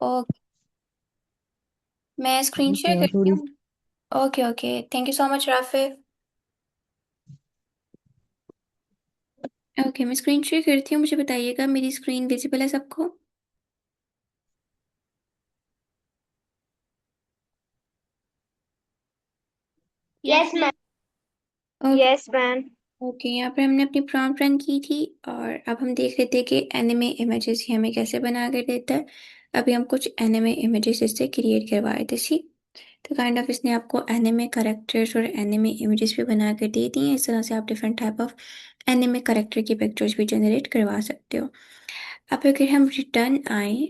Okay, मैं screen okay share यार करती थोड़ी। हूँ। Okay okay, thank you so much Rafe. Okay, मैं स्क्रीन शेयर करती हूँ, मुझे बताइएगा मेरी स्क्रीन विजिबल है सबको। Yes ma'am. Okay. Yes ma'am. Okay, यहाँ पर हमने अपनी प्रॉम्प्ट रन की थी और अब हम देख रहे थे कि एनिमे इमेजेस ही हमें कैसे बना कर देता है। अभी हम कुछ एनिमे इमेजेस इससे क्रिएट करवाए थे, सी। तो काइंड ऑफ इसने आपको एनिमे करेक्टर्स और एनिमे इमेजेस भी बना कर दे दिए हैं। इस तरह से आप different type of anime character की पिक्चर्स भी जनरेट करवा सकते हो। अब अगर हम रिटर्न आए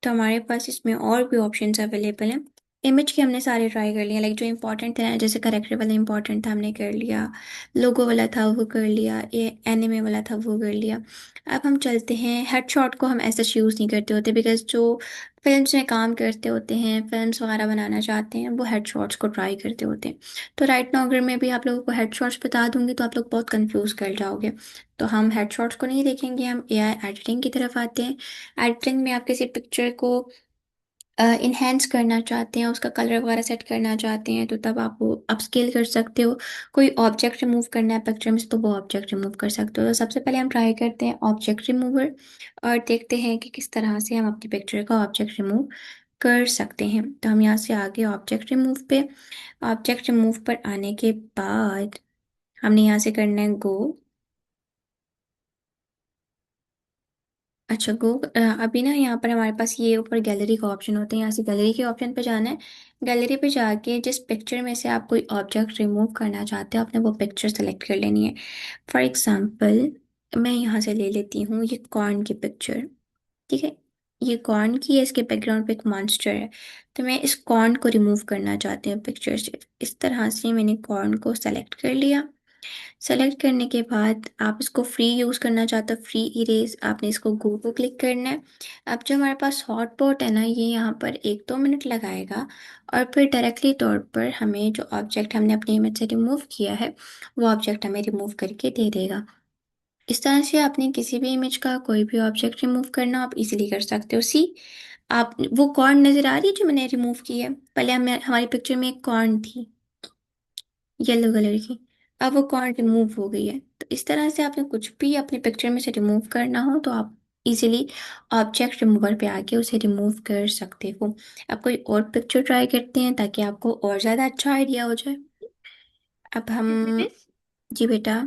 तो हमारे पास इसमें और भी ऑप्शंस अवेलेबल हैं। इमेज के हमने सारे ट्राई कर लिए, लाइक जो इंपॉर्टेंट थे, जैसे करेक्टर वाला इंपॉर्टेंट था हमने कर लिया, लोगो वाला था वो कर लिया, ये एनिमे वाला था वो कर लिया। अब हम चलते हैं, हेडशॉट को हम ऐसा यूज़ नहीं करते होते बिकॉज जो फिल्म्स में काम करते होते हैं, फिल्म्स वगैरह बनाना चाहते हैं, वो हेडशॉट्स को ट्राई करते होते हैं। तो राइट नाउ अगर मैं भी आप लोगों को हेडशॉट्स बता दूंगी तो आप लोग बहुत कंफ्यूज कर जाओगे। तो हम हेडशॉट्स को नहीं देखेंगे, हम एआई एडिटिंग की तरफ आते हैं। एडिटिंग में आप किसी पिक्चर को इन्हेंस करना चाहते हैं, उसका कलर वगैरह सेट करना चाहते हैं, तो तब आप वो अपस्केल कर सकते हो। कोई ऑब्जेक्ट रिमूव करना है पिक्चर में से, तो वो ऑब्जेक्ट रिमूव कर सकते हो। तो सबसे पहले हम ट्राई करते हैं ऑब्जेक्ट रिमूवर और देखते हैं कि किस तरह से हम अपनी पिक्चर का ऑब्जेक्ट रिमूव कर सकते हैं। तो हम यहाँ से आगे ऑब्जेक्ट रिमूव पे, ऑब्जेक्ट रिमूव पर आने के बाद हमने यहाँ से करना है गो। अच्छा गो, अभी ना यहाँ पर हमारे पास ये ऊपर गैलरी का ऑप्शन होता है, यहाँ से गैलरी के ऑप्शन पे जाना है। गैलरी पे जाके जिस पिक्चर में से आप कोई ऑब्जेक्ट रिमूव करना चाहते हो, आपने वो पिक्चर सेलेक्ट कर लेनी है। फॉर एग्जांपल, मैं यहाँ से ले लेती हूँ ये कॉर्न की पिक्चर। ठीक है, ये कॉर्न की है, इसके बैकग्राउंड पे एक मॉन्स्टर है। तो मैं इस कॉर्न को रिमूव करना चाहती हूँ पिक्चर से। इस तरह से मैंने कॉर्न को सेलेक्ट कर लिया। सेलेक्ट करने के बाद आप इसको फ्री यूज़ करना चाहते हो, फ्री इरेज, आपने इसको गो को क्लिक करना है। अब जो हमारे पास हॉटपॉट है ना, ये यहाँ पर 1-2 मिनट लगाएगा और फिर डायरेक्टली तौर पर हमें जो ऑब्जेक्ट हमने अपनी इमेज से रिमूव किया है, वो ऑब्जेक्ट हमें रिमूव करके दे देगा। इस तरह से आपने किसी भी इमेज का कोई भी ऑब्जेक्ट रिमूव करना आप इजीली कर सकते हो, सी। आप वो कॉर्न नज़र आ रही है जो मैंने रिमूव की है, पहले हमें हमारी पिक्चर में एक कॉर्न थी येलो कलर की, अब वो कॉर्न रिमूव हो गई है। तो इस तरह से आपने कुछ भी अपनी पिक्चर में से रिमूव करना हो तो आप इजीली ऑब्जेक्ट रिमूवर पे आके उसे रिमूव कर सकते हो। अब कोई और पिक्चर ट्राई करते हैं ताकि आपको और ज़्यादा अच्छा आइडिया हो जाए। अब हम, मिस जी बेटा।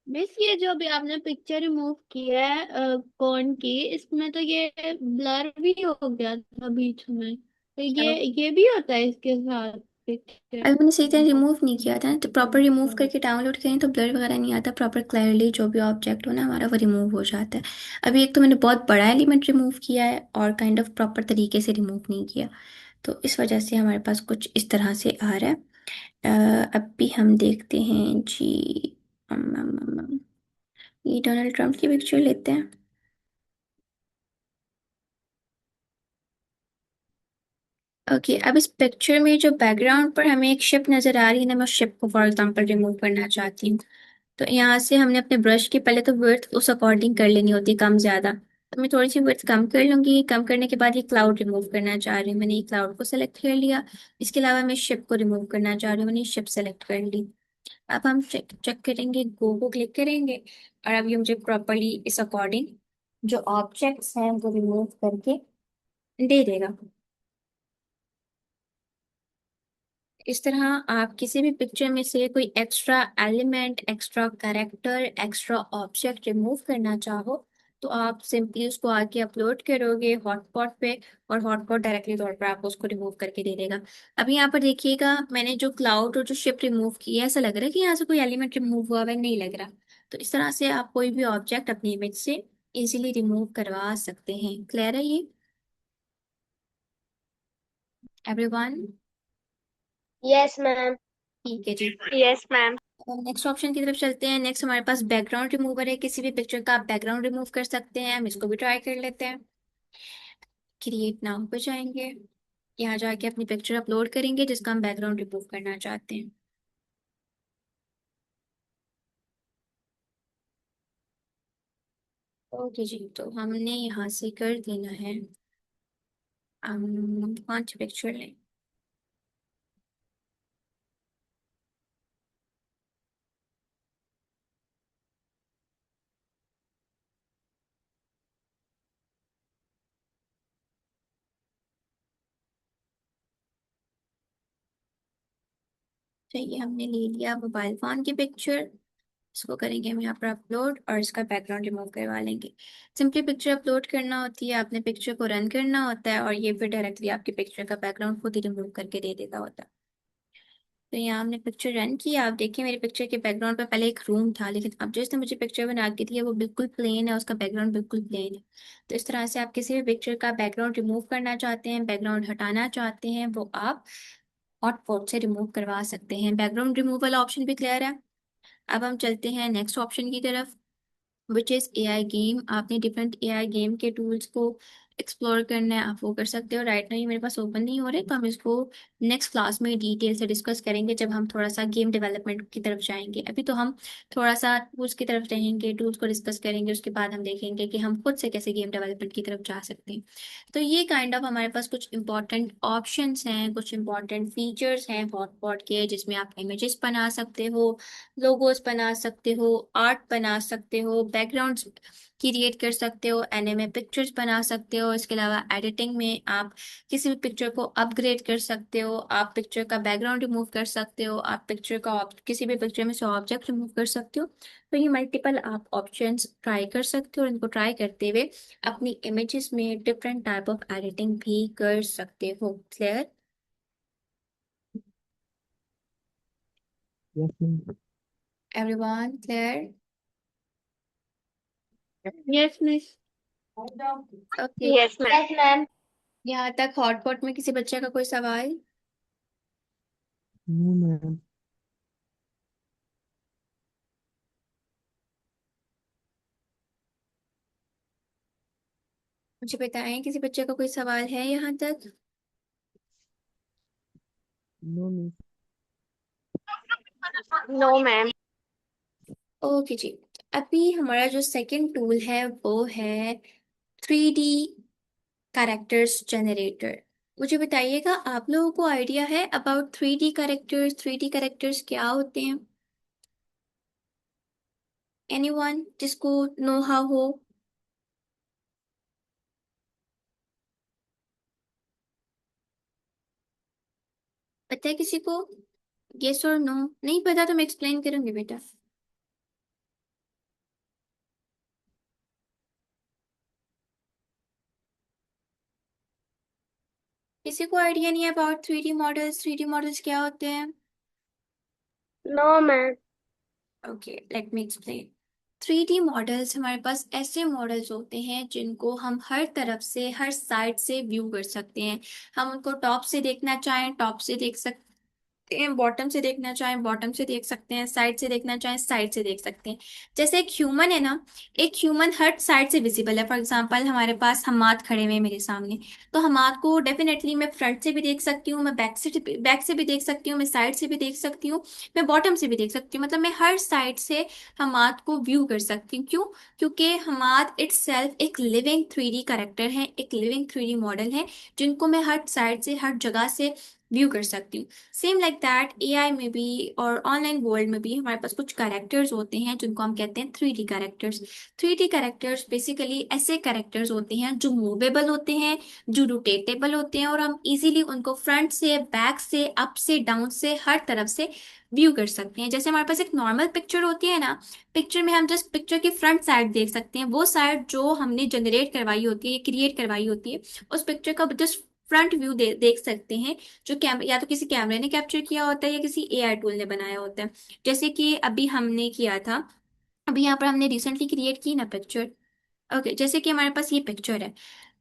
मिस ये जो अभी आपने पिक्चर रिमूव की है कौन की, इसमें तो ये ब्लर भी हो गया था बीच में, तो ये भी होता है इसके साथ पिक्चर। अगर मैंने सही तरह रिमूव नहीं किया था तो प्रॉपर रिमूव करके डाउनलोड करें तो ब्लर वगैरह नहीं आता, प्रॉपर क्लियरली जो भी ऑब्जेक्ट हो ना हमारा वो रिमूव हो जाता है। अभी एक तो मैंने बहुत बड़ा एलिमेंट रिमूव किया है और काइंड ऑफ प्रॉपर तरीके से रिमूव नहीं किया, तो इस वजह से हमारे पास कुछ इस तरह से आ रहा है। अब भी हम देखते हैं जी। ये डोनाल्ड ट्रंप की पिक्चर लेते हैं। ओके, अब इस पिक्चर में जो बैकग्राउंड पर हमें एक शिप नजर आ रही है ना, मैं उस शिप को फॉर एग्जांपल रिमूव करना चाहती हूँ। तो यहाँ से हमने अपने ब्रश की पहले तो विड्थ उस अकॉर्डिंग कर लेनी होती है, कम ज्यादा। तो मैं थोड़ी सी विड्थ कम कर लूंगी, कम करने के बाद ये क्लाउड रिमूव करना चाह रही हूँ, मैंने ये क्लाउड को सेलेक्ट कर लिया। इसके अलावा मैं शिप को रिमूव करना चाह रही हूँ, मैंने शिप सेलेक्ट कर ली। अब हम चेक चेक करेंगे, गो को क्लिक करेंगे और अब ये मुझे प्रॉपरली इस अकॉर्डिंग जो ऑब्जेक्ट्स हैं वो रिमूव करके दे देगा। इस तरह आप किसी भी पिक्चर में से कोई extra element, extra character, extra object remove करना चाहो तो आप सिंपली उसको आके अपलोड करोगे हॉटपॉट पे और हॉटपॉट डायरेक्टली तौर पर आपको उसको रिमूव करके दे देगा। अभी यहाँ पर देखिएगा, मैंने जो क्लाउड और जो शिप रिमूव की है, ऐसा लग रहा है कि यहाँ से कोई एलिमेंट रिमूव हुआ है, नहीं लग रहा। तो इस तरह से आप कोई भी ऑब्जेक्ट अपनी इमेज से इजीली रिमूव करवा सकते हैं। क्लियर है ये एवरीवन? Yes ma'am. ठीक है जी। Yes ma'am. नेक्स्ट ऑप्शन की तरफ चलते हैं। नेक्स्ट हमारे पास बैकग्राउंड रिमूवर है, किसी भी पिक्चर का आप बैकग्राउंड रिमूव कर सकते हैं, हम इसको भी ट्राई कर लेते हैं। क्रिएट नाउ पे जाएंगे, यहाँ जाके अपनी पिक्चर अपलोड करेंगे जिसका हम बैकग्राउंड रिमूव करना चाहते हैं। ओके जी, तो हमने यहाँ से कर देना है। 5 पिक्चर लें। तो ये हमने ले लिया मोबाइल फोन की पिक्चर। इसको करेंगे हम यहाँ पर अपलोड और इसका बैकग्राउंड रिमूव करवा लेंगे। सिंपली पिक्चर अपलोड करना होती है, आपने पिक्चर को रन करना होता है और ये फिर डायरेक्टली आपकी पिक्चर का बैकग्राउंड खुद ही रिमूव करके दे देता होता है। तो यहाँ हमने पिक्चर रन किया। आप देखिए मेरे पिक्चर के बैकग्राउंड पर पहले एक रूम था, लेकिन अब जिसने मुझे पिक्चर बना के दी है वो बिल्कुल प्लेन है, उसका बैकग्राउंड बिल्कुल प्लेन है। तो इस तरह से आप किसी भी पिक्चर का बैकग्राउंड रिमूव करना चाहते हैं, बैकग्राउंड हटाना चाहते हैं, वो आप हॉटपॉट से रिमूव करवा सकते हैं। बैकग्राउंड रिमूवल ऑप्शन भी क्लियर है। अब हम चलते हैं नेक्स्ट ऑप्शन की तरफ, विच इज़ एआई गेम। आपने डिफरेंट एआई गेम के टूल्स को एक्सप्लोर करना है, आप वो कर सकते हो। राइट नाउ ये मेरे पास ओपन नहीं हो रहे, तो हम इसको नेक्स्ट क्लास में डिटेल से डिस्कस करेंगे जब हम थोड़ा सा गेम डेवलपमेंट की तरफ जाएंगे। अभी तो हम थोड़ा सा टूल्स की तरफ रहेंगे, टूल्स को डिस्कस करेंगे, उसके बाद हम देखेंगे कि हम खुद से कैसे गेम डेवलपमेंट की तरफ जा सकते हैं। तो ये काइंड ऑफ हमारे पास कुछ इंपॉर्टेंट ऑप्शंस हैं, कुछ इंपॉर्टेंट फीचर्स हैं हॉटपॉट के, जिसमें आप इमेजेस बना सकते हो, लोगोस बना सकते हो, आर्ट बना सकते हो, बैकग्राउंड्स क्रिएट कर सकते हो, एनिमे पिक्चर्स बना सकते हो। इसके अलावा एडिटिंग में आप किसी भी पिक्चर को अपग्रेड कर सकते हो, आप पिक्चर का बैकग्राउंड रिमूव कर सकते हो, आप पिक्चर का किसी भी पिक्चर में से ऑब्जेक्ट रिमूव कर सकते हो। तो ये मल्टीपल आप ऑप्शंस ट्राई कर सकते हो और इनको ट्राई करते हुए अपनी इमेजेस में डिफरेंट टाइप ऑफ एडिटिंग भी कर सकते हो। Clear? Yes ma'am. Everyone clear? Yes miss. Okay. Yes ma'am. यहाँ तक हॉटपॉट में किसी बच्चे का कोई सवाल? No ma'am. मुझे बताएं, किसी बच्चे का कोई सवाल है यहाँ तक? No miss. No ma'am. Okay जी। अभी हमारा जो सेकंड टूल है वो है 3D कैरेक्टर्स जनरेटर। मुझे बताइएगा, आप लोगों को आइडिया है about 3D characters? 3D characters क्या होते हैं? एनीवन जिसको नो हाउ हो? पता है किसी को? यस और नो? नहीं पता तो मैं एक्सप्लेन करूंगी बेटा। किसी को आइडिया नहीं है about 3D models? 3D models क्या होते हैं? No ma'am. Okay, let me explain. 3D models हमारे पास ऐसे मॉडल्स होते हैं जिनको हम हर तरफ से, हर साइड से व्यू कर सकते हैं। हम उनको टॉप से देखना चाहें टॉप से देख सकते हैं, बॉटम से देखना चाहें बॉटम से देख सकते हैं, साइड से देखना चाहें साइड से देख सकते हैं। जैसे एक ह्यूमन है ना, एक ह्यूमन हर साइड से विजिबल है। फॉर एग्जांपल हमारे पास हमाद खड़े हुए हैं मेरे सामने, तो हमाद को डेफिनेटली मैं फ्रंट से भी देख सकती हूँ, मैं बैक से भी देख सकती हूँ, मैं साइड से भी देख सकती हूँ, मैं बॉटम से भी देख सकती हूँ। मतलब मैं हर साइड से हमाद को व्यू कर सकती हूँ। क्यों? क्योंकि हमाद इट्स सेल्फ एक लिविंग 3D करेक्टर है, एक लिविंग 3D मॉडल है, जिनको मैं हर साइड से, हर जगह से व्यू कर सकती हूँ। सेम लाइक दैट एआई में भी और ऑनलाइन वर्ल्ड में भी हमारे पास कुछ कैरेक्टर्स होते हैं जिनको हम कहते हैं 3D characters. 3D characters basically ऐसे कैरेक्टर्स होते हैं जो मूवेबल होते हैं, जो रोटेटेबल होते हैं, और हम इजीली उनको फ्रंट से, बैक से, अप से, डाउन से, हर तरफ से व्यू कर सकते हैं। जैसे हमारे पास एक नॉर्मल पिक्चर होती है ना, पिक्चर में हम जस्ट पिक्चर की फ्रंट साइड देख सकते हैं, वो साइड जो हमने जनरेट करवाई होती है, क्रिएट करवाई होती है, उस पिक्चर का जस्ट फ्रंट व्यू देख सकते हैं, जो कैमरा या तो किसी कैमरे ने कैप्चर किया होता है या किसी एआई टूल ने बनाया होता है। जैसे कि अभी हमने किया था, अभी यहाँ पर हमने रिसेंटली क्रिएट की ना पिक्चर। ओके, जैसे कि हमारे पास ये पिक्चर है।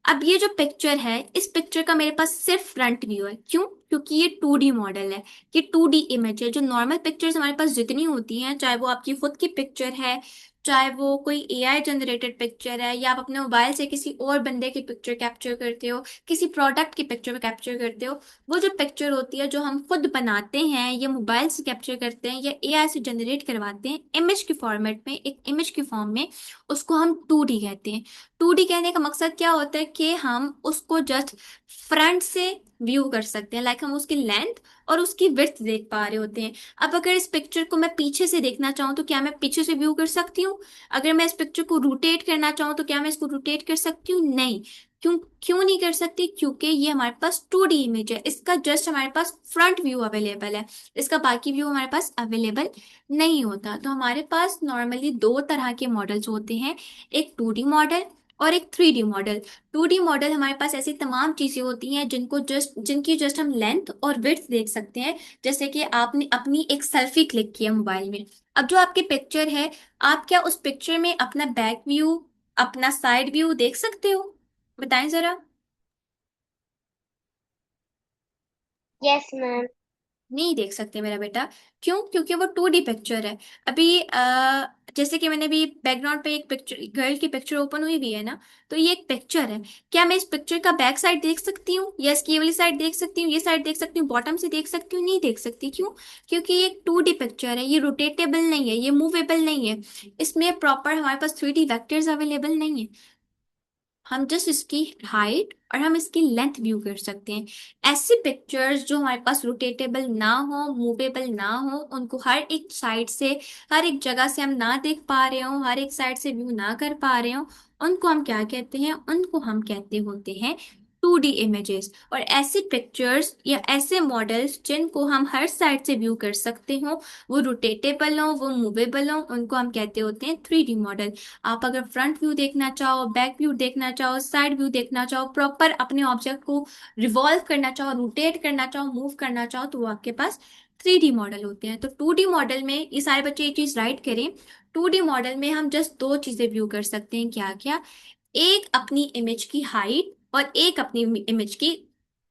अब ये जो पिक्चर है, इस पिक्चर का मेरे पास सिर्फ फ्रंट व्यू है। क्यों? क्योंकि ये 2D मॉडल है, ये 2D इमेज है। जो नॉर्मल पिक्चर्स हमारे पास जितनी होती हैं, चाहे वो आपकी खुद की पिक्चर है, चाहे वो कोई एआई जनरेटेड पिक्चर है या आप अपने मोबाइल से किसी और बंदे की पिक्चर कैप्चर करते हो, किसी प्रोडक्ट की पिक्चर कैप्चर करते हो, वो जो पिक्चर होती है जो हम खुद बनाते हैं या मोबाइल से कैप्चर करते हैं या एआई से जनरेट करवाते हैं इमेज के फॉर्मेट में, एक इमेज के फॉर्म में, उसको हम 2D कहते हैं। 2D कहने का मकसद क्या होता है कि हम उसको जस्ट फ्रंट से व्यू कर सकते हैं, लाइक हम उसकी लेंथ और उसकी विड्थ देख पा रहे होते हैं। अब अगर इस पिक्चर को मैं पीछे से देखना चाहूँ तो क्या मैं पीछे से व्यू कर सकती हूँ? अगर मैं इस पिक्चर को रोटेट करना चाहूँ तो क्या मैं इसको रोटेट कर सकती हूँ? नहीं। क्यों? क्यों नहीं कर सकती? क्योंकि ये हमारे पास 2D इमेज है, इसका जस्ट हमारे पास फ्रंट व्यू अवेलेबल है, इसका बाकी व्यू हमारे पास अवेलेबल नहीं होता। तो हमारे पास नॉर्मली दो तरह के मॉडल्स होते हैं, एक 2D मॉडल और एक 3D मॉडल। 2D मॉडल हमारे पास ऐसी तमाम चीजें होती हैं जिनकी जस्ट हम लेंथ और विड्थ देख सकते हैं। जैसे कि आपने अपनी एक सेल्फी क्लिक किया मोबाइल में, अब जो आपकी पिक्चर है, आप क्या उस पिक्चर में अपना बैक व्यू, अपना साइड व्यू देख सकते हो? बताएं जरा। Yes ma'am. नहीं देख सकते मेरा बेटा। क्यों? क्योंकि वो 2D पिक्चर है। अभी जैसे कि मैंने अभी बैकग्राउंड पे एक पिक्चर, गर्ल की पिक्चर ओपन हुई भी है ना, तो ये एक पिक्चर है। क्या मैं इस पिक्चर का बैक साइड देख सकती हूँ? यस, ये वाली साइड देख सकती हूँ, ये साइड देख सकती हूँ, बॉटम से देख सकती हूँ? नहीं देख सकती। क्यों? क्योंकि ये एक 2D पिक्चर है, ये रोटेटेबल नहीं है, ये मूवेबल नहीं है, इसमें प्रॉपर हमारे पास 3D वेक्टर्स अवेलेबल नहीं है। हम जस्ट इसकी हाइट और हम इसकी लेंथ व्यू कर सकते हैं। ऐसी पिक्चर्स जो हमारे पास रोटेटेबल ना हो, मूवेबल ना हो, उनको हर एक साइड से, हर एक जगह से हम ना देख पा रहे हो, हर एक साइड से व्यू ना कर पा रहे हो, उनको हम क्या कहते हैं? उनको हम कहते होते हैं 2D इमेजेस। और ऐसी पिक्चर्स या ऐसे मॉडल्स जिनको हम हर साइड से व्यू कर सकते हो, वो रोटेटेबल हो, वो मूवेबल हो, उनको हम कहते होते हैं 3D मॉडल। आप अगर फ्रंट व्यू देखना चाहो, बैक व्यू देखना चाहो, साइड व्यू देखना चाहो, प्रॉपर अपने ऑब्जेक्ट को रिवॉल्व करना चाहो, रोटेट करना चाहो, मूव करना चाहो, तो वो आपके पास 3D मॉडल होते हैं। तो 2D मॉडल में ये सारे बच्चे ये चीज राइट करें, 2D मॉडल में हम जस्ट दो चीजें व्यू कर सकते हैं। क्या क्या? एक अपनी इमेज की हाइट और एक अपनी इमेज की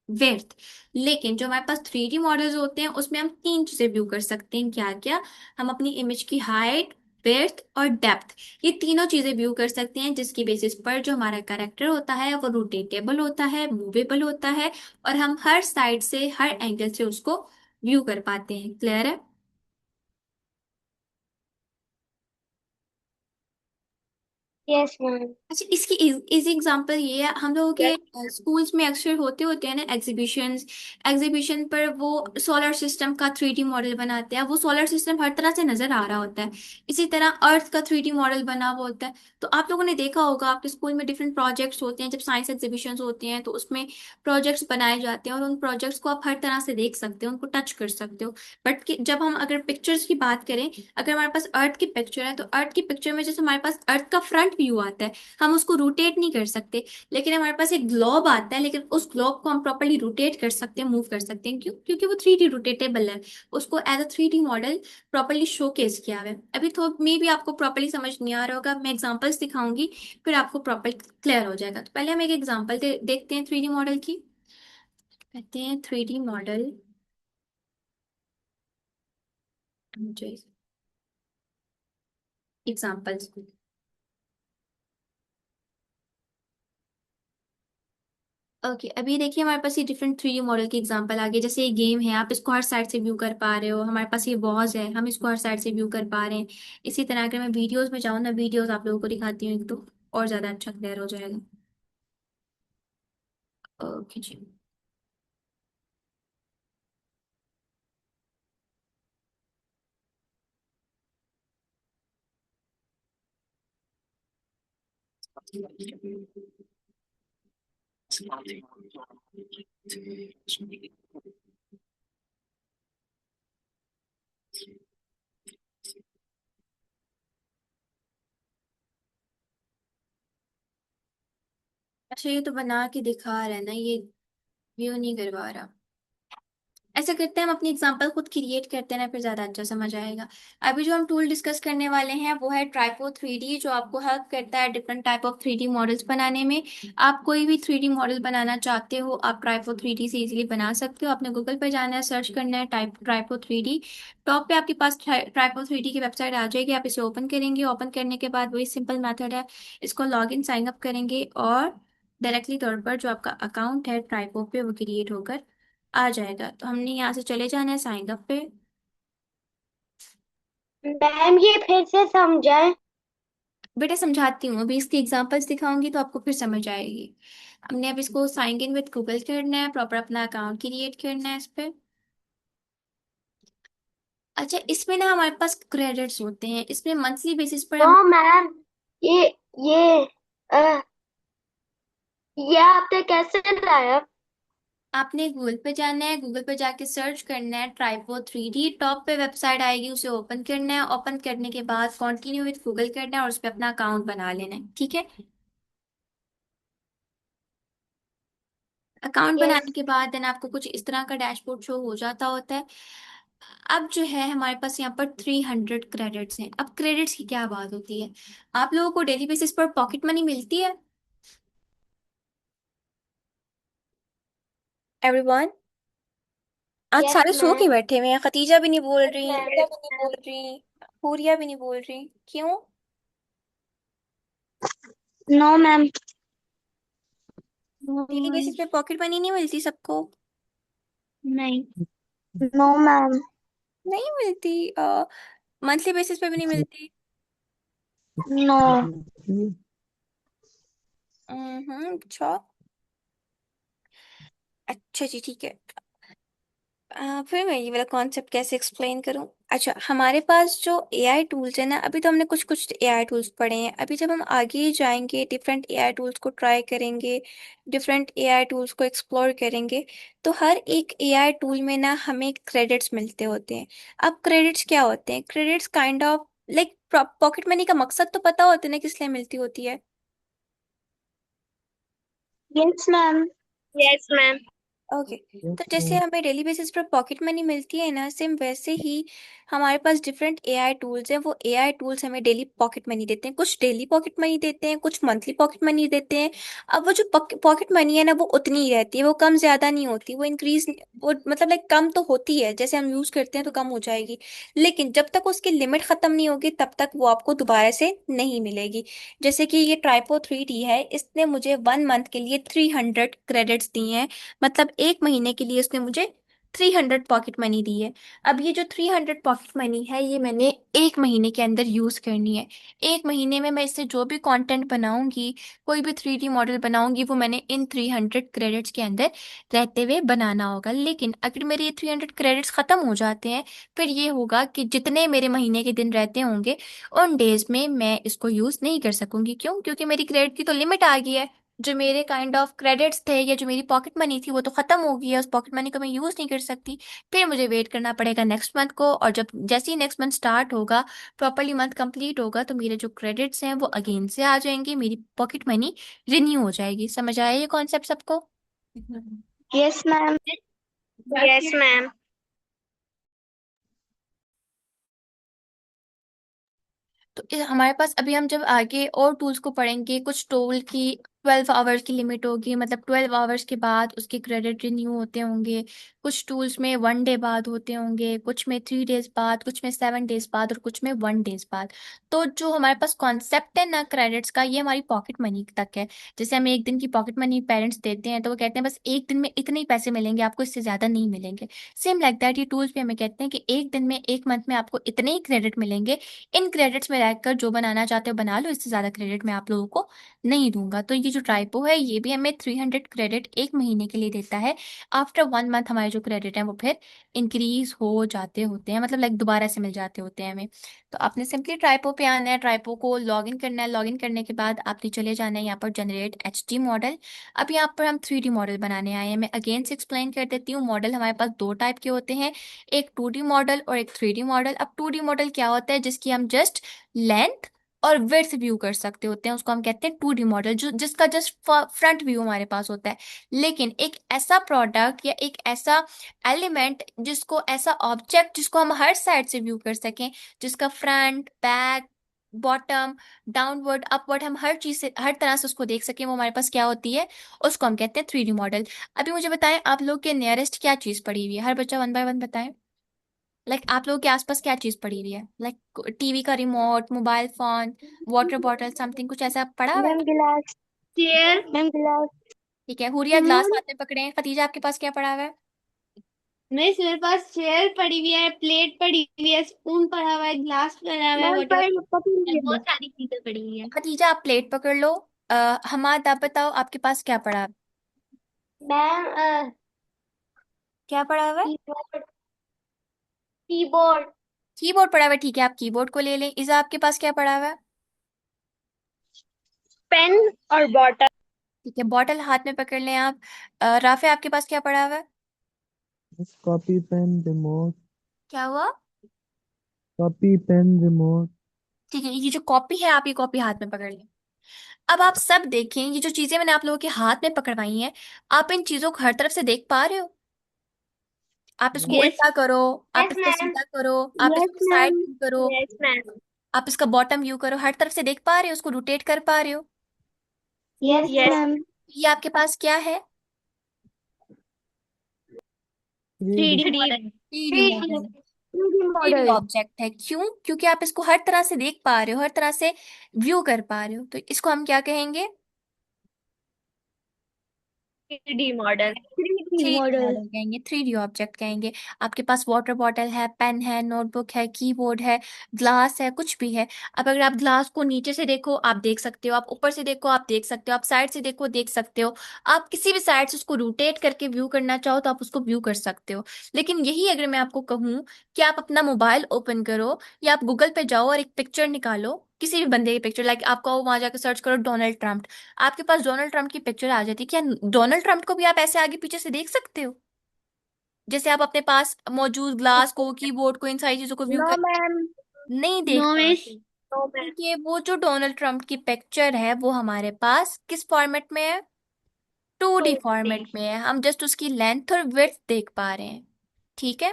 विड्थ। लेकिन जो हमारे पास 3D मॉडल्स होते हैं उसमें हम तीन चीजें व्यू कर सकते हैं। क्या क्या? हम अपनी इमेज की हाइट, विड्थ और डेप्थ, ये तीनों चीजें व्यू कर सकते हैं, जिसकी बेसिस पर जो हमारा कैरेक्टर होता है वो रोटेटेबल होता है, मूवेबल होता है, और हम हर साइड से, हर एंगल से उसको व्यू कर पाते हैं। क्लियर है? Yes ma'am. अच्छा, इसकी इजी एग्जांपल ये है, हम लोगों के स्कूल्स में अक्सर होते होते हैं ना एग्जीबिशंस, एग्जीबिशन पर वो सोलर सिस्टम का 3D मॉडल बनाते हैं। वो सोलर सिस्टम हर तरह से नजर आ रहा होता है, इसी तरह अर्थ का 3D मॉडल बना हुआ होता है। तो आप लोगों ने देखा होगा आपके स्कूल में डिफरेंट प्रोजेक्ट्स होते हैं, जब साइंस एग्जीबिशंस होते हैं तो उसमें प्रोजेक्ट्स बनाए जाते हैं, और उन प्रोजेक्ट्स को आप हर तरह से देख सकते हो, उनको टच कर सकते हो। बट जब हम अगर पिक्चर्स की बात करें, अगर हमारे पास अर्थ की पिक्चर है तो अर्थ की पिक्चर में जैसे हमारे पास अर्थ का फ्रंट व्यू आता है, हम उसको रोटेट नहीं कर सकते। लेकिन हमारे पास एक ग्लोब आता है, लेकिन उस ग्लोब को हम प्रॉपरली रोटेट कर सकते हैं, मूव कर सकते हैं। क्यों? क्योंकि वो 3D रोटेटेबल है, उसको as a 3D model properly showcase किया हुआ है। अभी तो मे भी आपको प्रॉपरली समझ नहीं आ रहा होगा, मैं एग्जांपल्स दिखाऊंगी, फिर आपको प्रॉपर क्लियर हो जाएगा। तो पहले हम एक एग्जांपल देखते हैं 3D मॉडल की। कहते हैं 3D मॉडल, मुझे एग्जांपल्स। ओके, अभी देखिए हमारे पास ये डिफरेंट 3D मॉडल की एग्जांपल आ गई। जैसे ये गेम है, आप इसको हर साइड से व्यू कर पा रहे हो। हमारे पास ये वॉज है, हम इसको हर साइड से व्यू कर पा रहे हैं। इसी तरह अगर मैं वीडियोस में जाऊँ ना, वीडियोस आप लोगों को दिखाती हूँ एक तो और ज्यादा अच्छा क्लियर हो जाएगा। ओके जी। अच्छा, ये तो बना के दिखा रहा है ना, ये व्यू नहीं करवा रहा। ऐसा करते हैं हम अपनी एग्जांपल खुद क्रिएट करते हैं ना, फिर ज्यादा अच्छा समझ आएगा। अभी जो हम टूल डिस्कस करने वाले हैं वो है ट्राइपो 3D, जो आपको हेल्प करता है different type of 3D models बनाने में। आप कोई भी 3D मॉडल बनाना चाहते हो, आप ट्राइपो 3D से इजीली बना सकते हो। आपने गूगल पर जाना है, सर्च करना है टाइप ट्राइपो 3D। टॉप पे आपके पास ट्राइपो 3D की वेबसाइट आ जाएगी, आप इसे ओपन करेंगे। ओपन करने के बाद वही सिंपल मेथड है, इसको लॉग इन साइन अप करेंगे और डायरेक्टली तौर पर जो आपका अकाउंट है ट्राइपो पे वो क्रिएट होकर आ जाएगा। तो हमने यहाँ से चले जाना है साइन अप पे। मैम ये फिर से समझाएं। बेटा समझाती हूँ, अभी इसकी एग्जांपल्स दिखाऊंगी तो आपको फिर समझ आएगी। हमने अब इसको साइन इन विद गूगल करना है, प्रॉपर अपना अकाउंट क्रिएट करना है इस पे। अच्छा, इसमें ना हमारे पास क्रेडिट्स होते हैं, इसमें मंथली बेसिस पर नो हम। मैम, ये ये अ, ये आपने कैसे लाया? आपने गूगल पे जाना है, गूगल पे जाके सर्च करना है ट्राइपो 3D। टॉप पे वेबसाइट आएगी, उसे ओपन करना है। ओपन करने के बाद कंटिन्यू विद गूगल करना है और उस पर अपना अकाउंट बना लेना है, ठीक है। Account yes. बनाने के बाद देन आपको कुछ इस तरह का डैशबोर्ड शो हो जाता होता है। अब जो है हमारे पास यहाँ पर 300 क्रेडिट्स हैं। अब क्रेडिट्स की क्या बात होती है, आप लोगों को डेली बेसिस पर पॉकेट मनी मिलती है एवरीवन? आज यस सारे सो के मैम। बैठे हुए हैं, खतीजा भी नहीं बोल यस रही, मैम। नीता भी नहीं बोल रही, पूरिया भी नहीं बोल रही, क्यों? No ma'am. डेली बेसिस पे पॉकेट मनी नहीं मिलती सबको? नहीं। No ma'am. नहीं मिलती, मंथली बेसिस पे भी नहीं मिलती? नो। अच्छा। अच्छा जी, ठीक है। फिर मैं ये वाला कॉन्सेप्ट कैसे एक्सप्लेन करूं। अच्छा, हमारे पास जो एआई टूल्स है ना, अभी तो हमने कुछ कुछ एआई टूल्स पढ़े हैं। अभी जब हम आगे जाएंगे डिफरेंट एआई टूल्स को ट्राई करेंगे, डिफरेंट एआई टूल्स को एक्सप्लोर करेंगे, तो हर एक एआई टूल में ना हमें क्रेडिट्स मिलते होते हैं। अब क्रेडिट्स क्या होते हैं? Credits kind of like pocket money का मकसद तो पता होता है ना किस लिए मिलती होती है। Yes ma'am. Yes ma'am. Okay. तो जैसे हमें डेली बेसिस पर पॉकेट मनी मिलती है ना, सेम वैसे ही हमारे पास डिफरेंट एआई टूल्स हैं। वो एआई टूल्स हमें डेली पॉकेट मनी देते हैं, कुछ डेली पॉकेट मनी देते हैं, कुछ मंथली पॉकेट मनी देते हैं। अब वो जो पॉकेट मनी है ना, वो उतनी ही रहती है, वो कम ज्यादा नहीं होती, वो इंक्रीज, वो मतलब लाइक कम तो होती है, जैसे हम यूज करते हैं तो कम हो जाएगी। लेकिन जब तक उसकी लिमिट खत्म नहीं होगी तब तक वो आपको दोबारा से नहीं मिलेगी। जैसे कि ये ट्राइपो 3D है, इसने मुझे 1 मंथ के लिए 300 क्रेडिट्स दिए हैं। मतलब एक महीने के लिए उसने मुझे 300 पॉकेट मनी दी है। अब ये जो 300 पॉकेट मनी है, ये मैंने एक महीने के अंदर यूज करनी है। एक महीने में मैं इससे जो भी कंटेंट बनाऊंगी, कोई भी 3D मॉडल बनाऊंगी, वो मैंने इन 300 क्रेडिट्स के अंदर रहते हुए बनाना होगा। लेकिन अगर मेरे ये 300 क्रेडिट्स खत्म हो जाते हैं, फिर ये होगा कि जितने मेरे महीने के दिन रहते होंगे उन डेज में मैं इसको यूज नहीं कर सकूंगी। क्यों? क्योंकि मेरी क्रेडिट की तो लिमिट आ गई है। जो मेरे काइंड ऑफ क्रेडिट्स थे या जो मेरी पॉकेट मनी थी वो तो खत्म हो गई है, उस पॉकेट मनी को मैं यूज नहीं कर सकती। फिर मुझे वेट करना पड़ेगा नेक्स्ट मंथ को, और जब जैसे ही नेक्स्ट मंथ स्टार्ट होगा, प्रॉपरली मंथ कंप्लीट होगा, तो मेरे जो क्रेडिट्स हैं वो अगेन से आ जाएंगे, मेरी पॉकेट मनी रिन्यू हो जाएगी। समझ आया ये कॉन्सेप्ट सबको? Yes ma'am. Yes ma'am. तो हमारे पास अभी हम जब आगे और टूल्स को पढ़ेंगे, कुछ टूल की 12 आवर्स की लिमिट होगी, मतलब 12 आवर्स के बाद उसके क्रेडिट रिन्यू होते होंगे। कुछ टूल्स में 1 डे बाद होते होंगे, कुछ में 3 डेज बाद, कुछ में 7 डेज बाद, और कुछ में 1 डेज बाद। तो जो हमारे पास कॉन्सेप्ट है ना क्रेडिट्स का, ये हमारी पॉकेट मनी तक है। जैसे हमें एक दिन की पॉकेट मनी पेरेंट्स देते हैं, तो वो कहते हैं बस एक दिन में इतने ही पैसे मिलेंगे आपको, इससे ज्यादा नहीं मिलेंगे। सेम लाइक दैट ये टूल्स भी हमें कहते हैं कि एक दिन में, एक मंथ में आपको इतने ही क्रेडिट मिलेंगे। इन क्रेडिट्स में रहकर जो बनाना चाहते हो बना लो, इससे ज्यादा क्रेडिट मैं आप लोगों को नहीं दूंगा। तो ये जो ट्राइपो है, ये भी हमें 300 क्रेडिट एक महीने के लिए देता है। आफ्टर 1 मंथ हमारे जो क्रेडिट हैं वो फिर इंक्रीज हो जाते होते हैं, मतलब लाइक दोबारा से मिल जाते होते हैं हमें। तो आपने सिंपली ट्राइपो पे आना है, ट्राइपो को लॉग इन करना है। लॉग इन करने के बाद आपने चले जाना है यहाँ पर जनरेट HD मॉडल। अब यहाँ पर हम 3D मॉडल बनाने आए हैं। मैं अगेन से एक्सप्लेन कर देती हूँ। मॉडल हमारे पास दो टाइप के होते हैं, एक 2D मॉडल और एक 3D मॉडल। अब 2D मॉडल क्या होता है? जिसकी हम जस्ट लेंथ और विड्थ व्यू कर सकते होते हैं, उसको हम कहते हैं 2D मॉडल, जो जिसका जस्ट फ्रंट व्यू हमारे पास होता है। लेकिन एक ऐसा प्रोडक्ट या एक ऐसा एलिमेंट, जिसको ऐसा ऑब्जेक्ट जिसको हम हर साइड से व्यू कर सकें, जिसका front, back, bottom, downward, upward, हम हर चीज से, हर तरह से उसको देख सकें, वो हमारे पास क्या होती है, उसको हम कहते हैं 3D मॉडल। अभी मुझे बताएं, आप लोग के नियरेस्ट क्या चीज पड़ी हुई है, हर बच्चा वन बाय वन बताएं। लाइक आप लोगों के आसपास क्या चीज पड़ी हुई है, लाइक टीवी का remote, mobile phone, water bottle, something कुछ ऐसा पड़ा हुआ है? मैम गिलास। चेयर। मैम गिलास। ठीक है, हुरिया ग्लास स्पून। हाथ में पकड़े हैं। फतीजा आपके पास क्या पड़ा हुआ है? नहीं, मेरे पास चेयर पड़ी हुई है, प्लेट पड़ी हुई है, स्पून पड़ा हुआ है, ग्लास पड़ा हुआ है, मैम वॉटर, पर पकड़ बहुत सारी चीजें पड़ी हुई है। खतीजा आप प्लेट पकड़ लो। हमाद आप बताओ, आपके पास क्या पड़ा है? मैम क्या पड़ा हुआ है? कीबोर्ड। कीबोर्ड। कीबोर्ड पड़ा हुआ है, ठीक है, आप कीबोर्ड को ले लें। इजा आपके पास क्या पड़ा हुआ है? पेन और बॉटल। ठीक है, बॉटल हाथ में पकड़ लें आप। राफे आपके पास क्या पड़ा हुआ है? बस कॉपी पेन रिमोट। क्या हुआ? Copy pen remote. ठीक है, ये जो कॉपी है, आप ये कॉपी हाथ में पकड़ लें। अब आप सब देखें, ये जो चीजें मैंने आप लोगों के हाथ में पकड़वाई हैं, आप इन चीजों को हर तरफ से देख पा रहे हो? आप इसको यस। उल्टा करो, आप यस इसको मैम। सीधा करो, आप यस इसको साइड मैम। व्यू करो, यस मैम। आप इसका बॉटम व्यू करो, हर तरफ से देख पा रहे हो, उसको रोटेट कर पा रहे हो? Yes yes. मैम। ये आपके पास क्या है? Three three D. D three model. Three three D model. Three D three model. Object है, क्यों? क्योंकि आप इसको हर तरह से देख पा रहे हो, हर तरह से व्यू कर पा रहे हो, तो इसको हम क्या कहेंगे? Three D model. Three D three D model. Model कहेंगे, 3D ऑब्जेक्ट कहेंगे। आपके पास वाटर बॉटल है, पेन है, नोटबुक है, कीबोर्ड है, ग्लास है, कुछ भी है। अब अगर आप ग्लास को नीचे से देखो, आप देख सकते हो, आप ऊपर से देखो, आप देख सकते हो, आप साइड से देखो, देख सकते हो। आप किसी भी साइड से उसको रोटेट करके व्यू करना चाहो तो आप उसको व्यू कर सकते हो। लेकिन यही अगर मैं आपको कहूँ कि आप अपना मोबाइल ओपन करो, या आप गूगल पे जाओ और एक पिक्चर निकालो, किसी भी बंदे की पिक्चर, लाइक आपको वहां जाकर सर्च करो डोनाल्ड ट्रंप, आपके पास डोनाल्ड ट्रंप की पिक्चर आ जाती है, क्या डोनाल्ड ट्रंप को भी आप ऐसे आगे पीछे से देख सकते हो, जैसे आप अपने पास मौजूद ग्लास को, कीबोर्ड को, इन सारी चीजों को व्यू नो कर? मैम। नहीं देख नो मिस। पाते, नो मैम। क्योंकि वो जो डोनाल्ड ट्रंप की पिक्चर है, वो हमारे पास किस फॉर्मेट में है? 2D to D. फॉर्मेट में है, हम जस्ट उसकी लेंथ और विड्थ देख पा रहे हैं। ठीक है।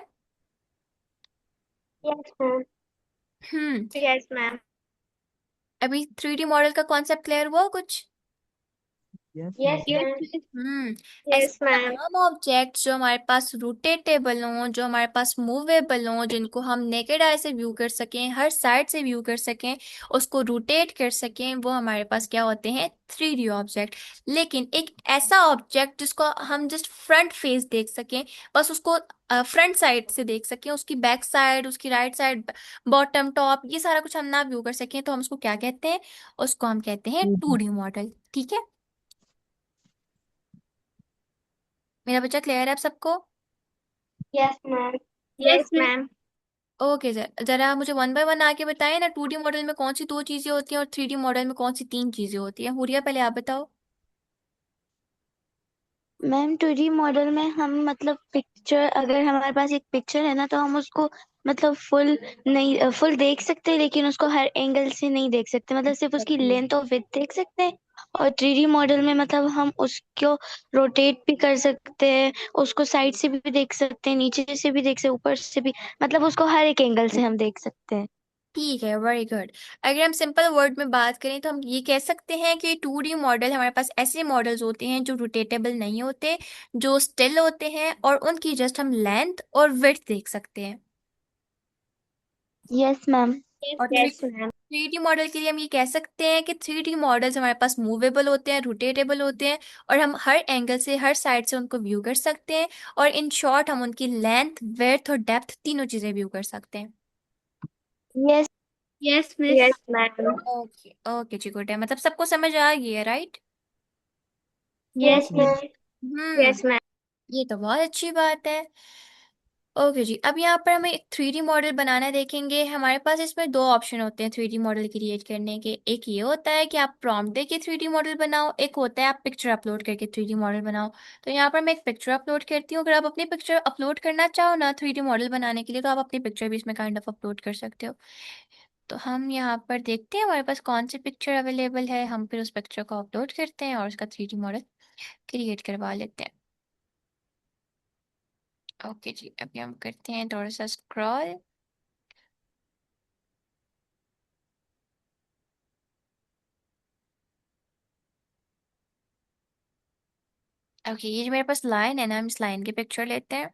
Yes ma'am. Hmm. Yes ma'am. अभी 3D मॉडल का कॉन्सेप्ट क्लियर हुआ कुछ? Yes yes ma'am. Yes ma'am. Miss. Hmm. ऐसे यस मैम। तमाम ऑब्जेक्ट्स जो हमारे पास रोटेटेबल हों, जो हमारे पास मूवेबल हों, जिनको हम नेकेड आई से व्यू कर सकें, हर साइड से व्यू कर सकें, उसको रोटेट कर सकें, वो हमारे पास क्या होते हैं? 3D object. लेकिन एक ऐसा ऑब्जेक्ट जिसको हम जस्ट फ्रंट फेस देख सकें, बस उसको फ्रंट साइड से देख सकें, उसकी बैक साइड, उसकी राइट साइड, बॉटम, टॉप, ये सारा कुछ हम ना व्यू कर सकें, तो हम उसको क्या कहते हैं? उसको हम कहते हैं 2D मॉडल। ठीक है, मेरा बच्चा क्लियर है आप सबको? Yes ma'am. Yes yes miss. Ma'am. Okay sir, जरा आप मुझे वन बाय वन आके बताएं ना, 2D मॉडल में कौन सी दो चीजें होती हैं और 3D मॉडल में कौन सी तीन चीजें होती हैं। हुरिया पहले आप बताओ। मैम 2D मॉडल में हम मतलब पिक्चर, अगर हमारे पास एक पिक्चर है ना तो हम उसको मतलब फुल नहीं, फुल देख सकते, लेकिन उसको हर एंगल से नहीं देख सकते, मतलब सिर्फ उसकी लेंथ और विड्थ देख सकते हैं। और 3D मॉडल में मतलब हम उसको रोटेट भी कर सकते हैं, उसको साइड से भी देख सकते हैं, नीचे से भी देख सकते हैं, ऊपर से भी, मतलब उसको हर एक एंगल से हम देख सकते हैं। ठीक है, वेरी गुड। अगर हम सिंपल वर्ड में बात करें तो हम ये कह सकते हैं कि 2D मॉडल, हमारे पास ऐसे मॉडल्स होते हैं जो रोटेटेबल नहीं होते, जो स्टिल होते हैं, और उनकी जस्ट हम लेंथ और विड्थ देख सकते हैं। Yes ma'am. और three yes ma'am. Three D model के लिए हम ये कह सकते हैं कि 3D मॉडल्स हमारे पास मूवेबल होते हैं, रोटेटेबल होते हैं, और हम हर एंगल से, हर साइड से उनको व्यू कर सकते हैं। और इन शॉर्ट हम उनकी लेंथ, विड्थ और डेप्थ तीनों चीजें व्यू कर सकते हैं। Yes. Yes miss. Yes ma'am. Okay okay जी, गुड है, मतलब सबको समझ आ गई है, right? Yes yes miss. Ma'am. Hmm. Yes ma'am. ये तो बहुत अच्छी बात है। ओके जी, अब यहाँ पर हमें एक 3D मॉडल बनाना देखेंगे। हमारे पास इसमें दो ऑप्शन होते हैं 3D मॉडल क्रिएट करने के। एक ये होता है कि आप प्रॉम्प्ट दे के 3D मॉडल बनाओ, एक होता है आप पिक्चर अपलोड करके 3D मॉडल बनाओ। तो यहाँ पर मैं एक पिक्चर अपलोड करती हूँ। अगर आप अपनी पिक्चर अपलोड करना चाहो ना 3D मॉडल बनाने के लिए, तो आप अपनी पिक्चर भी इसमें काइंड ऑफ अपलोड कर सकते हो। तो हम यहाँ पर देखते हैं हमारे पास कौन सी पिक्चर अवेलेबल है, हम फिर उस पिक्चर को अपलोड करते हैं और उसका 3D मॉडल क्रिएट करवा लेते हैं। ओके जी, अभी हम करते हैं थोड़ा सा स्क्रॉल। ओके, ये जो मेरे पास लाइन है ना, हम इस लाइन की पिक्चर लेते हैं।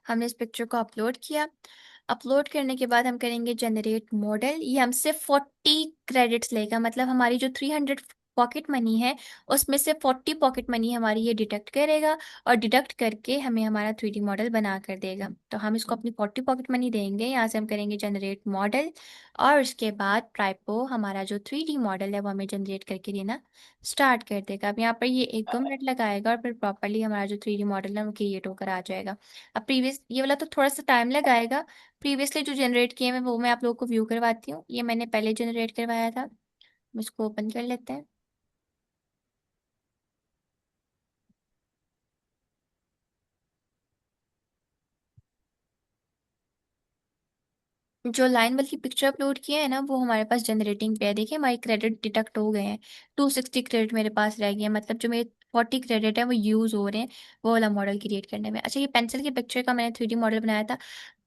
हमने इस पिक्चर को अपलोड किया। अपलोड करने के बाद हम करेंगे जनरेट मॉडल। ये हमसे 40 क्रेडिट्स लेगा, मतलब हमारी जो 300 पॉकेट मनी है उसमें से 40 पॉकेट मनी हमारी ये डिडक्ट करेगा और डिडक्ट करके हमें हमारा 3D मॉडल बना कर देगा। तो हम इसको अपनी 40 पॉकेट मनी देंगे। यहाँ से हम करेंगे जनरेट मॉडल और उसके बाद ट्राइपो हमारा जो 3D मॉडल है वो हमें जनरेट करके देना स्टार्ट कर देगा। अब यहाँ पर ये 1-2 मिनट लगाएगा और फिर प्रॉपरली हमारा जो 3D मॉडल है वो क्रिएट होकर आ जाएगा। अब प्रीवियस ये वाला तो थोड़ा सा टाइम लगाएगा। प्रीवियसली जो जनरेट किए हैं वो मैं आप लोगों को व्यू करवाती हूँ। ये मैंने पहले जनरेट करवाया था। हम इसको ओपन कर लेते हैं। जो लाइन वाली पिक्चर अपलोड किया है ना वो हमारे पास जनरेटिंग पे है। देखिए हमारे क्रेडिट डिडक्ट हो गए हैं। 260 क्रेडिट मेरे पास रह गए हैं, मतलब जो मेरे 40 क्रेडिट है वो यूज हो रहे हैं वो वाला मॉडल क्रिएट करने में। अच्छा, ये पेंसिल की पिक्चर का मैंने 3D मॉडल बनाया था।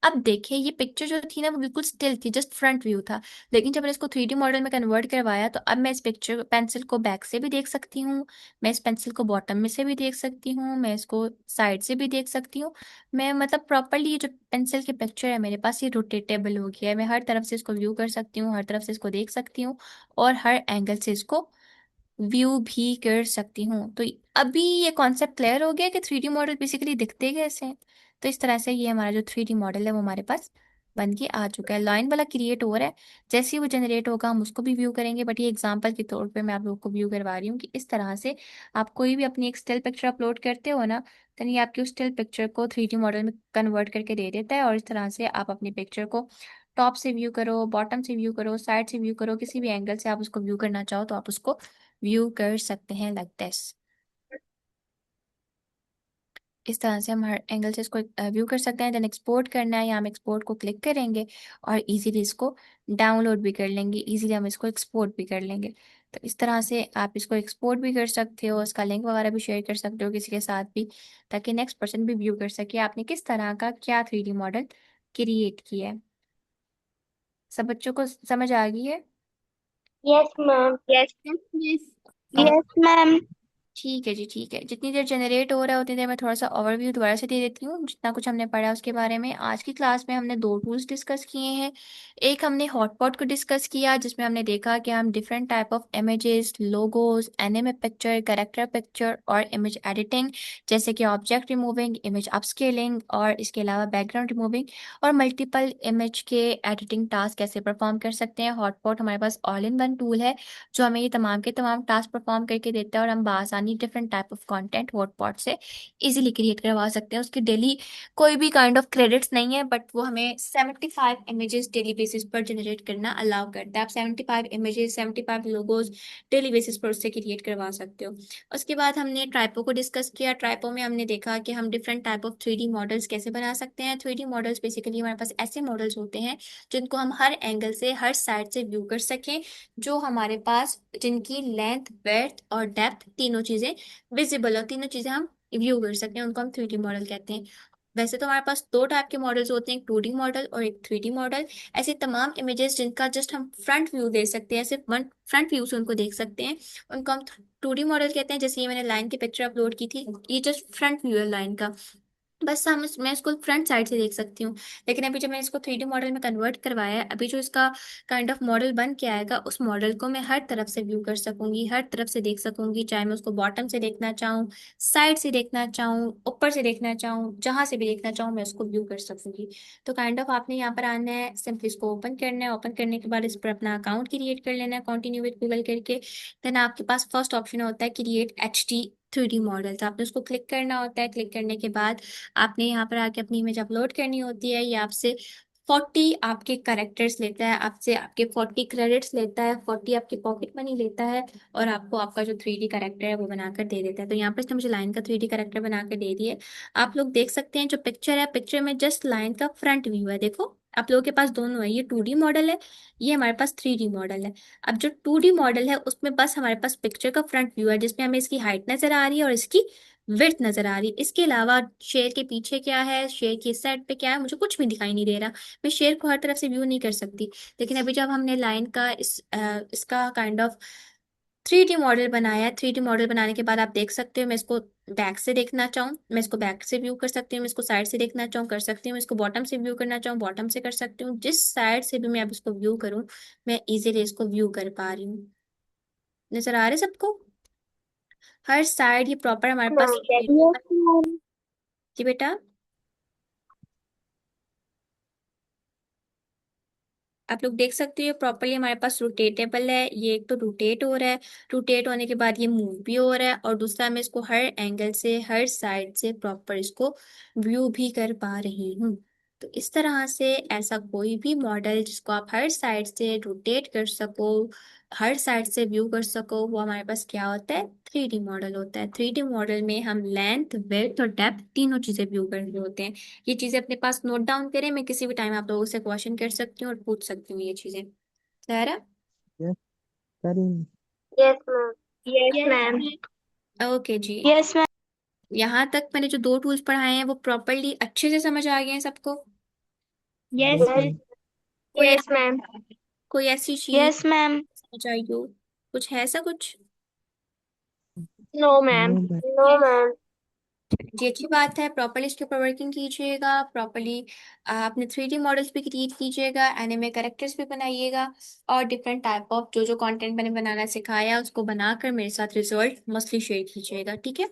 अब देखिए ये पिक्चर जो थी ना वो बिल्कुल स्टिल थी, जस्ट फ्रंट व्यू था। लेकिन जब मैंने इसको 3D मॉडल में कन्वर्ट करवाया तो अब मैं इस पिक्चर पेंसिल को बैक से भी देख सकती हूँ, मैं इस पेंसिल को बॉटम में से भी देख सकती हूँ, मैं इसको साइड से भी देख सकती हूँ। मैं मतलब प्रॉपरली ये जो पेंसिल की पिक्चर है मेरे पास ये रोटेटेबल हो गया है। मैं हर तरफ से इसको व्यू कर सकती हूँ, हर तरफ से इसको देख सकती हूँ और हर एंगल से इसको व्यू भी कर सकती हूँ। तो अभी ये कॉन्सेप्ट क्लियर हो गया कि 3D मॉडल बेसिकली दिखते कैसे हैं। तो इस तरह से ये हमारा जो 3D मॉडल है वो हमारे पास बन के आ चुका है। लाइन वाला क्रिएट हो रहा है, जैसे ही वो जनरेट होगा हम उसको भी व्यू करेंगे। बट ये एग्जांपल के तौर पे मैं आप लोगों को व्यू करवा रही हूँ कि इस तरह से आप कोई भी अपनी एक स्टिल पिक्चर अपलोड करते हो ना, तो ये आपकी उस स्टिल पिक्चर को 3D मॉडल में कन्वर्ट करके दे देता है। और इस तरह से आप अपनी पिक्चर को टॉप से व्यू करो, बॉटम से व्यू करो, साइड से व्यू करो, किसी भी एंगल से आप उसको व्यू करना चाहो तो आप उसको व्यू कर सकते हैं लाइक दिस। इस तरह से हम हर एंगल से इसको व्यू कर सकते हैं। देन एक्सपोर्ट करना है, या हम एक्सपोर्ट को क्लिक करेंगे और इजीली इसको डाउनलोड भी कर लेंगे, इजीली हम इसको एक्सपोर्ट भी कर लेंगे। तो इस तरह से आप इसको एक्सपोर्ट भी कर सकते हो, इसका लिंक वगैरह भी शेयर कर सकते हो किसी के साथ भी, ताकि नेक्स्ट पर्सन भी व्यू कर सके आपने किस तरह का क्या 3D मॉडल क्रिएट किया है। सब बच्चों को समझ आ गई है? Yes ma'am. Yes. Yes. Yes ma'am. ठीक है जी, ठीक है। जितनी देर जनरेट हो रहा है उतनी देर मैं थोड़ा सा ओवरव्यू दोबारा से दे देती हूँ जितना कुछ हमने पढ़ा उसके बारे में। आज की क्लास में हमने दो टूल्स डिस्कस किए हैं। एक हमने हॉटपॉट को डिस्कस किया जिसमें हमने देखा कि हम different type of images, logos, anime picture, character picture और इमेज एडिटिंग, जैसे कि ऑब्जेक्ट रिमूविंग, इमेज अपस्केलिंग और इसके अलावा बैकग्राउंड रिमूविंग और मल्टीपल इमेज के एडिटिंग टास्क कैसे परफॉर्म कर सकते हैं। हॉटपॉट हमारे पास ऑल इन वन टूल है जो हमें ये तमाम के तमाम टास्क परफॉर्म करके देता है और हम बासानी different type of content hotpot से इजीली क्रिएट करवा सकते हैं। उसकी डेली कोई भी काइंड ऑफ क्रेडिट्स नहीं है, बट वो हमें 75 इमेजेस डेली बेसिस पर जनरेट करना अलाउ करता है। आप 75 इमेजेस, 75 लोगोज डेली बेसिस पर उससे क्रिएट करवा सकते हो। उसके बाद हमने ट्राइपो को डिस्कस किया। ट्राइपो में हमने देखा कि हम different type of 3D models कैसे बना सकते हैं। 3D मॉडल्स बेसिकली हमारे पास ऐसे मॉडल्स होते हैं जिनको हम हर एंगल से, हर साइड से व्यू कर सकें, जो हमारे पास जिनकी लेंथ, ब्रेड्थ और डेप्थ तीनों चीजें विजिबल हो, तीनों चीजें हम व्यू कर सकते हैं, उनको हम 3D मॉडल कहते हैं। वैसे तो हमारे पास दो टाइप के मॉडल्स होते हैं, एक 2D मॉडल और एक 3D मॉडल। ऐसे तमाम इमेजेस जिनका जस्ट हम फ्रंट व्यू दे सकते हैं, सिर्फ वन फ्रंट व्यू से उनको देख सकते हैं, उनको हम 2D मॉडल कहते हैं। जैसे ये मैंने लाइन की पिक्चर अपलोड की थी, ये जस्ट फ्रंट व्यू है लाइन का, बस मैं इसको फ्रंट साइड से देख सकती हूँ। लेकिन अभी जब मैंने इसको 3D मॉडल में कन्वर्ट करवाया है, अभी जो इसका काइंड ऑफ मॉडल बन के आएगा उस मॉडल को मैं हर तरफ से व्यू कर सकूंगी, हर तरफ से देख सकूंगी, चाहे मैं उसको बॉटम से देखना चाहूँ, साइड से देखना चाहूँ, ऊपर से देखना चाहूँ, जहां से भी देखना चाहूँ मैं उसको व्यू कर सकूंगी। तो काइंड ऑफ आपने यहाँ पर आना है, सिंपली इसको ओपन करना है। ओपन करने के बाद इस पर अपना अकाउंट क्रिएट कर लेना है कंटिन्यू विद गूगल करके। देन आपके पास फर्स्ट ऑप्शन होता है क्रिएट HD 3D मॉडल, तो आपने उसको क्लिक करना होता है। क्लिक करने के बाद आपने यहाँ पर आके अपनी इमेज अपलोड करनी होती है। ये आपसे 40 आपके करेक्टर्स लेता है, आपसे आपके 40 क्रेडिट्स लेता है, 40 आपकी पॉकेट मनी लेता है और आपको आपका जो 3D करेक्टर है वो बनाकर दे देता है। तो यहाँ पर इसने मुझे लाइन का 3D करेक्टर बनाकर दे दिया है। आप लोग देख सकते हैं जो पिक्चर है, पिक्चर में जस्ट लाइन का फ्रंट व्यू है, देखो आप लोगों के पास दोनों है, ये 2D मॉडल है, ये हमारे पास 3D मॉडल है। अब जो 2D मॉडल है उसमें बस हमारे पास पिक्चर का फ्रंट व्यू है जिसमें हमें इसकी हाइट नजर आ रही है और इसकी विड्थ नजर आ रही है। इसके अलावा शेर के पीछे क्या है, शेर की इस साइड पे क्या है, मुझे कुछ भी दिखाई नहीं दे रहा। मैं शेर को हर तरफ से व्यू नहीं कर सकती। लेकिन अभी जब हमने लाइन का इसका काइंड ऑफ 3D मॉडल बनाया है, 3D मॉडल बनाने के बाद आप देख सकते हो, मैं इसको बैक से देखना चाहूँ मैं इसको बैक से व्यू कर सकती हूँ, मैं इसको साइड से देखना चाहूँ कर सकती हूँ, इसको बॉटम से व्यू करना चाहूँ बॉटम से कर सकती हूँ। जिस साइड से भी मैं अब इसको व्यू करूँ मैं इजीली इसको व्यू कर पा रही हूँ। नजर आ रहा है सबको? हर साइड ये प्रॉपर हमारे पास यस मैम। जी बेटा। आप लोग देख सकते हो प्रॉपरली हमारे पास रोटेटेबल है, ये एक तो रोटेट हो रहा है, रोटेट होने के बाद ये मूव भी हो रहा है, और दूसरा मैं इसको हर एंगल से हर साइड से प्रॉपर इसको व्यू भी कर पा रही हूँ। तो इस तरह से ऐसा कोई भी मॉडल जिसको आप हर साइड से रोटेट कर सको, हर साइड से व्यू कर सको, वो हमारे पास क्या होता है, 3D मॉडल होता है। 3D मॉडल में हम लेंथ विड्थ और डेप्थ तीनों चीजें व्यू कर रहे होते हैं। ये चीजें अपने पास नोट डाउन करें, मैं किसी भी टाइम आप लोगों से क्वेश्चन कर सकती हूँ और पूछ सकती हूँ ये चीजें। Sahara? Yes Karim. Yes ma'am. Yes yes ma'am. Ma'am. Okay जी। Yes ma'am. यहाँ तक मैंने जो दो टूल्स पढ़ाए हैं वो प्रॉपरली अच्छे से समझ आ गए हैं सबको? Yes yes yes. Ma'am. Ma'am. कोई यस मैम। कोई ऐसी चीज यस मैम। समझ आई हो, कुछ है ऐसा कुछ? No ma'am. No ma'am. No ma'am. जी अच्छी बात है, प्रॉपरली इसके ऊपर वर्किंग कीजिएगा, प्रॉपरली अपने 3D मॉडल्स भी क्रिएट कीजिएगा, एनिमे कैरेक्टर्स भी बनाइएगा, और डिफरेंट टाइप ऑफ जो जो कंटेंट मैंने बनाना सिखाया उसको बनाकर मेरे साथ रिजल्ट मस्टली शेयर कीजिएगा, ठीक है?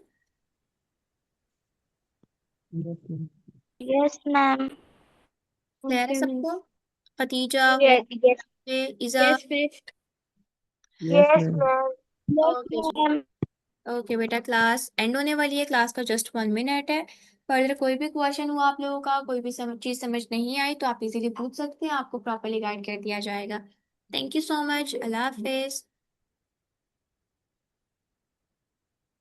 Yes ma'am. Yes ma'am. तैयार है ओके मैम। सबको? खतीजा, यस। यस। इजा? Yes finished. Yes yes ma'am. Ma'am. Yes okay जी। मैम। ओके बेटा, क्लास एंड होने वाली है, क्लास का जस्ट 1 मिनट है। फर्दर कोई भी क्वेश्चन हुआ आप लोगों का, कोई भी चीज समझ नहीं आई तो आप इजीली पूछ सकते हैं, आपको प्रॉपरली गाइड कर दिया जाएगा। Thank you so much, Allah Hafiz.